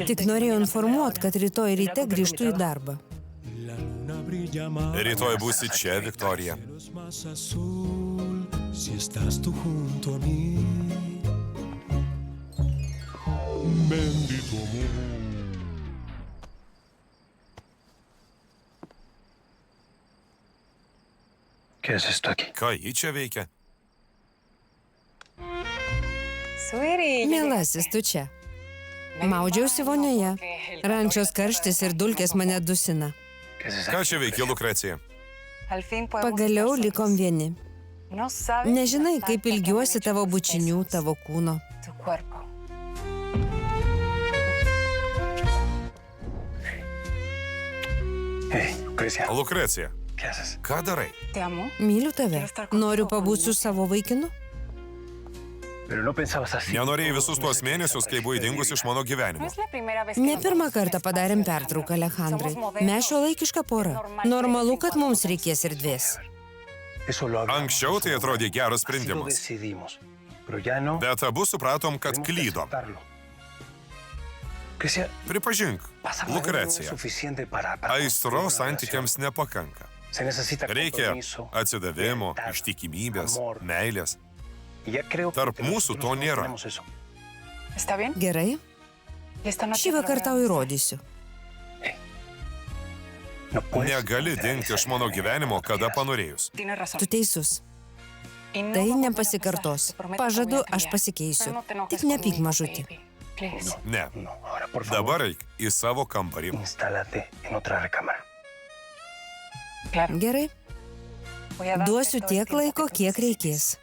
Tik norėjau informuoti, kad rytoj ryte grįžtų į darbą. Rytoj būsi čia, Viktorija. Ką ji čia veikia? Mielasis, tu čia. Maudžiausi vonioje. Rančios karštis ir dulkės mane dusina. Ką čia veikia, Lukrecija? Pagaliau likom vieni. Nežinai, kaip ilgiuosi tavo bučinių, tavo kūno. Lukrecija, ką darai? Myliu tave. Noriu pabūti su savo vaikinu. Nenorėjai visus tuos mėnesius, kai buvai dingus iš mano gyvenimo. Ne pirmą kartą padarėm pertrauką, Alejandrai. Mes šiuolaikiška pora. Normalu, kad mums reikės erdvės. Anksčiau tai atrodė geras sprendimas. Bet abu supratom, kad klydom. Pripažink, Lukrecija, aistros santykiams nepakanka. Reikia atsidavimo, ištikimybės, meilės. Tarp mūsų to nėra. Gerai? Šį vakar tau įrodysiu. Negali dingti iš mano gyvenimo, kada panorėjus. Tu teisus. Tai nepasikartos. Pažadu, aš pasikeisiu. Tik nepyk, mažutį. Ne. Dabar eik į savo kambarį. Gerai. Duosiu tiek laiko, kiek reikės.